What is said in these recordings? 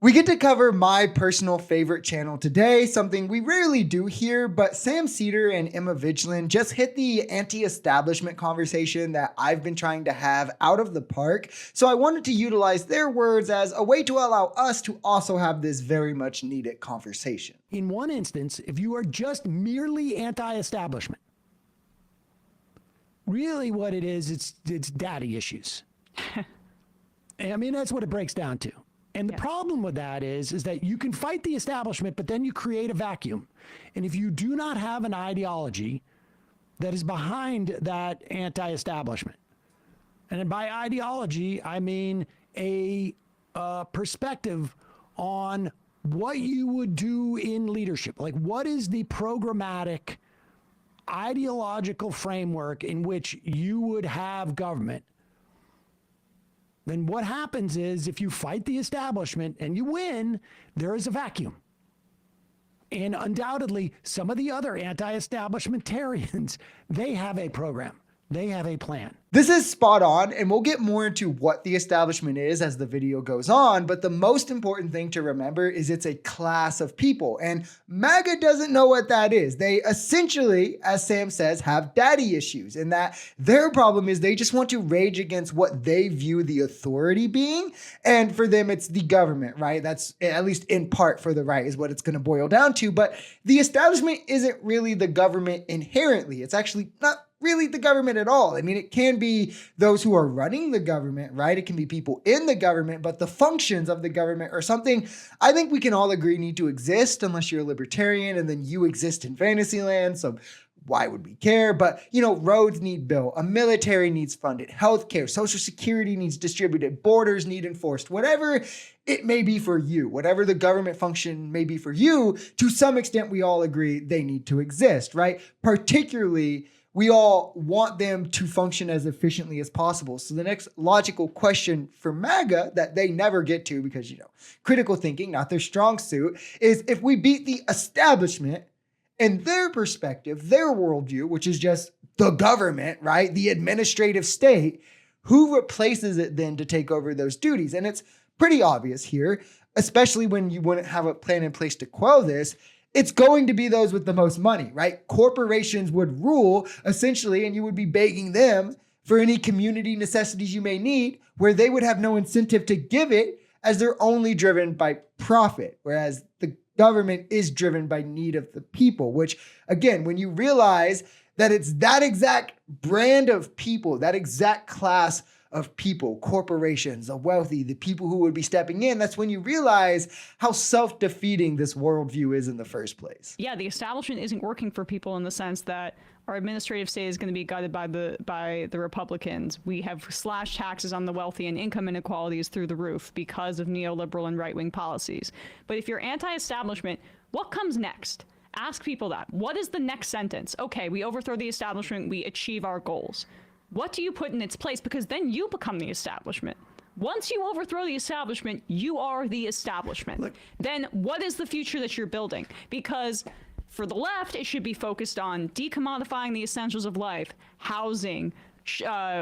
We get to cover my personal favorite channel today, something we rarely do here, but Sam Seder and Emma Vigeland just hit the anti-establishment conversation that I've been trying to have out of the park. So I wanted to utilize their words as a way to allow us to also have this very much needed conversation. In one instance, if you are just merely anti-establishment, really what it is, it's daddy issues. I mean, that's what it breaks down to. And the problem with that is that you can fight the establishment, but then you create a vacuum. And if you do not have an ideology that is behind that anti-establishment, and by ideology, I mean a perspective on what you would do in leadership. Like, what is the programmatic ideological framework in which you would have government? Then what happens is if you fight the establishment and you win, there is a vacuum. And undoubtedly, some of the other anti-establishmentarians, they have a program. They have a plan. This is spot on, and we'll get more into what the establishment is as the video goes on, but the most important thing to remember is it's a class of people, and MAGA doesn't know what that is. They essentially, as Sam says, have daddy issues, and that their problem is they just want to rage against what they view the authority being, and for them it's the government, right? That's, at least in part for the right, is what it's going to boil down to, but the establishment isn't really the government inherently. It's actually not really the government at all. I mean, it can be those who are running the government, right? It can be people in the government, but the functions of the government are something I think we can all agree need to exist unless you're a libertarian and then you exist in fantasy land. So why would we care? But, you know, roads need built, a military needs funded, healthcare, social security needs distributed, borders need enforced, whatever it may be for you, whatever the government function may be for you, to some extent, we all agree they need to exist, right? Particularly, we all want them to function as efficiently as possible. So the next logical question for MAGA that they never get to because, you know, critical thinking, not their strong suit, is if we beat the establishment and their perspective, their worldview, which is just the government, right? The administrative state, who replaces it then to take over those duties? And it's pretty obvious here, especially when you wouldn't have a plan in place to quell this. It's going to be those with the most money, right? Corporations would rule essentially, and you would be begging them for any community necessities you may need, where they would have no incentive to give it as they're only driven by profit, whereas the government is driven by need of the people, which again, when you realize that it's that exact brand of people, that exact class of people, corporations, the wealthy, the people who would be stepping in, that's when you realize how self-defeating this worldview is in the first place. Yeah, the establishment isn't working for people in the sense that our administrative state is going to be guided by the Republicans. We have slashed taxes on the wealthy and income inequality is through the roof because of neoliberal and right-wing policies. But if you're anti-establishment, what comes next? Ask people that. What is the next sentence? Okay, we overthrow the establishment, we achieve our goals. What do you put in its place? Because then you become the establishment. Once you overthrow the establishment, you are the establishment. Look, then what is the future that you're building? Because for the left, it should be focused on decommodifying the essentials of life, housing,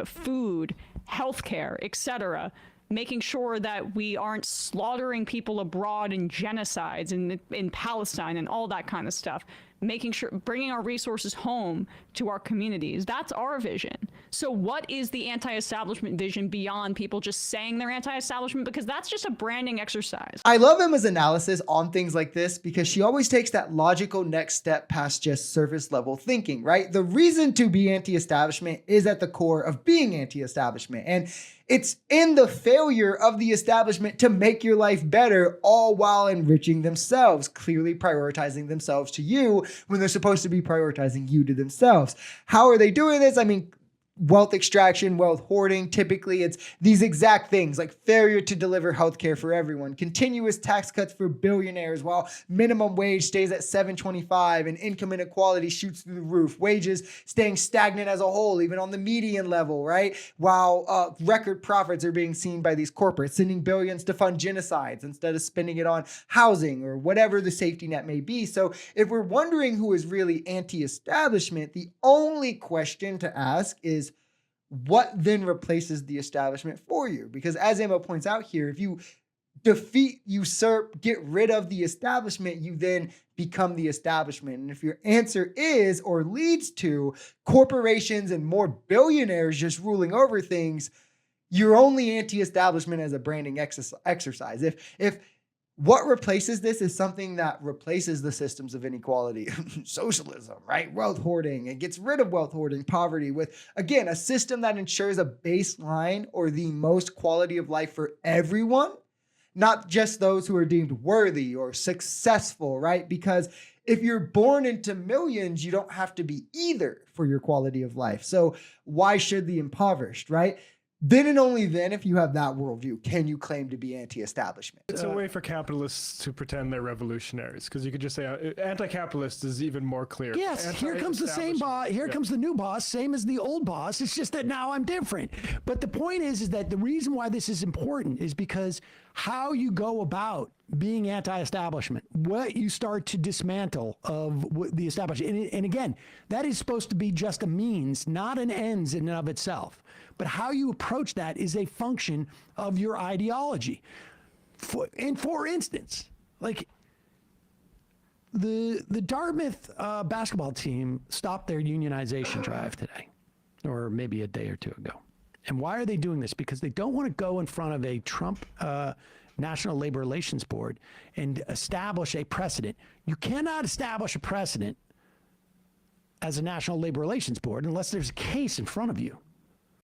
food, healthcare, etc., making sure that we aren't slaughtering people abroad in genocides in Palestine and all that kind of stuff. Making sure, bringing our resources home to our communities. That's our vision. So what is the anti-establishment vision beyond people just saying they're anti-establishment? Because that's just a branding exercise. I love Emma's analysis on things like this because she always takes that logical next step past just surface level thinking, right? The reason to be anti-establishment is at the core of being anti-establishment. And it's in the failure of the establishment to make your life better, all while enriching themselves, clearly prioritizing themselves to you when they're supposed to be prioritizing you to themselves. How are they doing this? I mean, wealth extraction, wealth hoarding. Typically, it's these exact things like failure to deliver healthcare for everyone, continuous tax cuts for billionaires while minimum wage stays at $7.25 and income inequality shoots through the roof, wages staying stagnant as a whole, even on the median level, right? While record profits are being seen by these corporates, sending billions to fund genocides instead of spending it on housing or whatever the safety net may be. So if we're wondering who is really anti-establishment, the only question to ask is, what then replaces the establishment for you? Because as Emma points out here, if you defeat, usurp, get rid of the establishment, you then become the establishment. And if your answer is or leads to corporations and more billionaires just ruling over things, you're only anti-establishment as a branding exercise. If what replaces this is something that replaces the systems of inequality, socialism, right? Wealth hoarding, and gets rid of wealth hoarding, poverty with, again, a system that ensures a baseline or the most quality of life for everyone, not just those who are deemed worthy or successful, right? Because if you're born into millions, you don't have to be either for your quality of life. So why should the impoverished, right? Then and only then, if you have that worldview, can you claim to be anti-establishment. It's a way for capitalists to pretend they're revolutionaries, because you could just say anti-capitalist is even more clear. Yes, here comes the same boss. Here comes the new boss, same as the old boss. It's just that now I'm different. But the point is that the reason why this is important is because how you go about being anti-establishment, what you start to dismantle of the establishment. And again, that is supposed to be just a means, not an ends in and of itself. But how you approach that is a function of your ideology. For instance, like the Dartmouth basketball team stopped their unionization drive today, or maybe a day or two ago. And why are they doing this? Because they don't want to go in front of a Trump National Labor Relations Board and establish a precedent. You cannot establish a precedent as a National Labor Relations Board unless there's a case in front of you.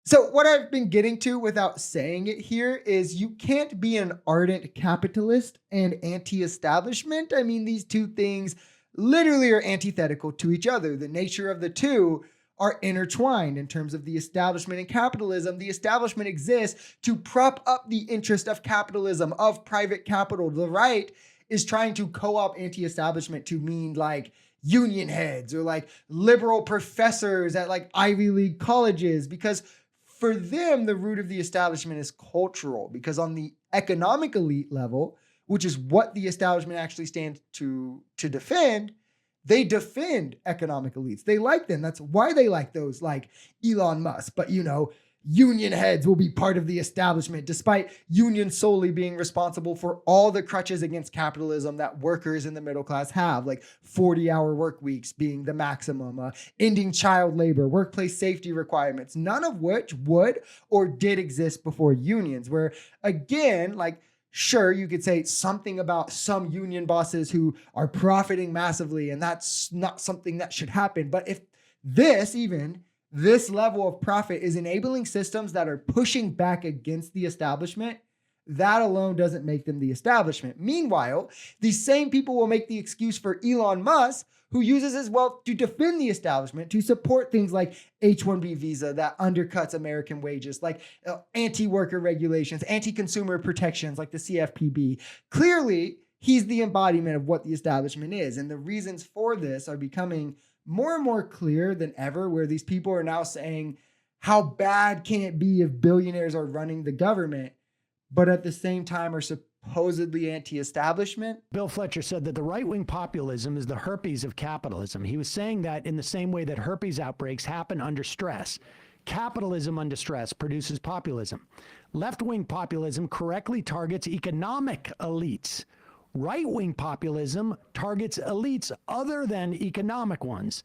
So what I've been getting to without saying it here is you can't be an ardent capitalist and anti-establishment. I mean, these two things literally are antithetical to each other. The nature of the two are intertwined in terms of the establishment and capitalism. The establishment exists to prop up the interest of capitalism, of private capital. The right is trying to co-opt anti-establishment to mean like union heads or like liberal professors at like Ivy League colleges, because for them, the root of the establishment is cultural, because on the economic elite level, which is what the establishment actually stands to defend, they defend economic elites. They like them. That's why they like those like Elon Musk. But, you know, union heads will be part of the establishment, despite unions solely being responsible for all the crutches against capitalism that workers in the middle class have, like 40-hour work weeks being the maximum, ending child labor, workplace safety requirements, none of which would or did exist before unions, where again, like, sure, you could say something about some union bosses who are profiting massively, and that's not something that should happen. But if this level of profit is enabling systems that are pushing back against the establishment, that alone doesn't make them the establishment. Meanwhile, these same people will make the excuse for Elon Musk, who uses his wealth to defend the establishment, to support things like H-1B visa that undercuts American wages, like anti-worker regulations, anti-consumer protections like the CFPB. Clearly, he's the embodiment of what the establishment is. And the reasons for this are becoming more and more clear than ever, where these people are now saying, how bad can it be if billionaires are running the government, but at the same time are supposedly anti-establishment? Bill Fletcher said that the right-wing populism is the herpes of capitalism. He was saying that in the same way that herpes outbreaks happen under stress. Capitalism under stress produces populism. Left-wing populism correctly targets economic elites. Right-wing populism targets elites other than economic ones.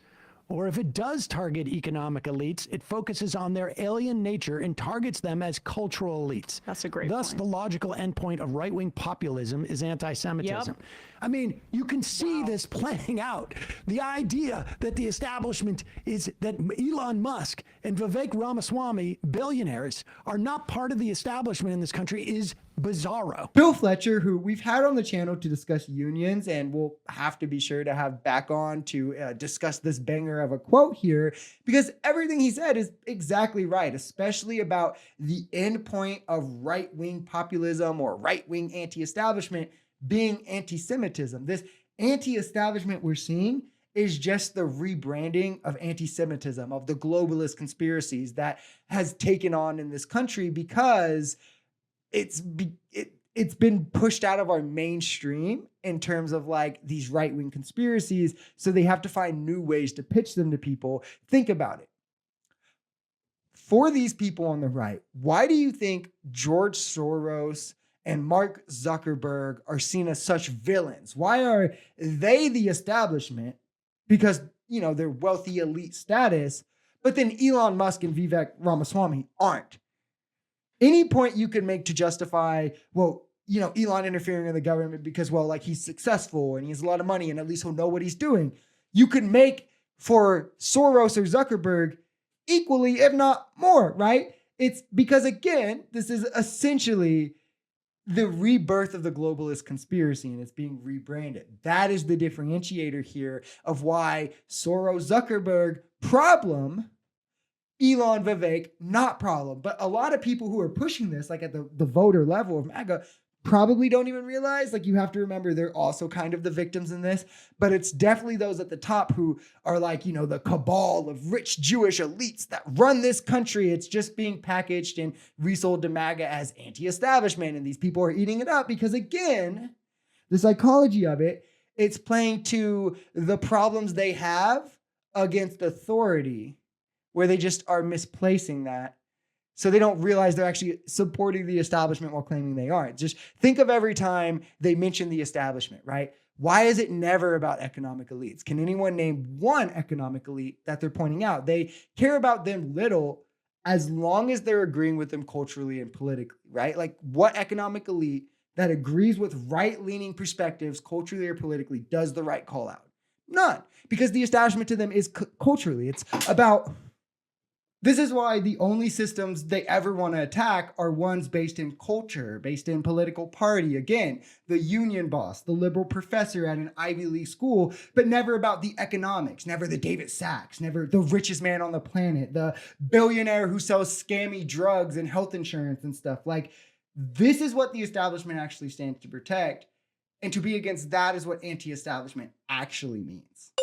Or if it does target economic elites, it focuses on their alien nature and targets them as cultural elites. That's a great Thus, point. the logical endpoint of right-wing populism is anti-Semitism. Yep. I mean, you can see this playing out. The idea that the establishment is that Elon Musk and Vivek Ramaswamy, billionaires, are not part of the establishment in this country is bizarro. Bill Fletcher, who we've had on the channel to discuss unions, and we'll have to be sure to have back on to discuss this banger of a quote here, because everything he said is exactly right, especially about the end point of right-wing populism or right-wing anti-establishment being anti-Semitism. This anti-establishment we're seeing is just the rebranding of anti-Semitism, of the globalist conspiracies that has taken on in this country, because it's been pushed out of our mainstream in terms of like these right-wing conspiracies. So they have to find new ways to pitch them to people. Think about it. For these people on the right, why do you think George Soros and Mark Zuckerberg are seen as such villains? Why are they the establishment? Because, they're wealthy elite status, but then Elon Musk and Vivek Ramaswamy aren't. Any point you could make to justify, Elon interfering in the government because, he's successful and he has a lot of money and at least he'll know what he's doing. You could make for Soros or Zuckerberg equally, if not more, right? It's because, again, this is essentially the rebirth of the globalist conspiracy and it's being rebranded. That is the differentiator here of why Soros, Zuckerberg, problem, Elon, Vivek, not problem. But a lot of people who are pushing this, like at the voter level of MAGA, probably don't even realize, you have to remember they're also kind of the victims in this, but it's definitely those at the top who are the cabal of rich Jewish elites that run this country. It's just being packaged and resold to MAGA as anti-establishment. And these people are eating it up because, again, the psychology of it, it's playing to the problems they have against authority, where they just are misplacing that. So they don't realize they're actually supporting the establishment while claiming they aren't. Just think of every time they mention the establishment, right? Why is it never about economic elites? Can anyone name one economic elite that they're pointing out? They care about them little as long as they're agreeing with them culturally and politically, right? What economic elite that agrees with right-leaning perspectives culturally or politically does the right call out? None, because the establishment to them is culturally. It's about... This is why the only systems they ever want to attack are ones based in culture, based in political party. Again, the union boss, the liberal professor at an Ivy League school, but never about the economics, never the David Sachs, never the richest man on the planet, the billionaire who sells scammy drugs and health insurance and stuff. This is what the establishment actually stands to protect. And to be against that is what anti-establishment actually means.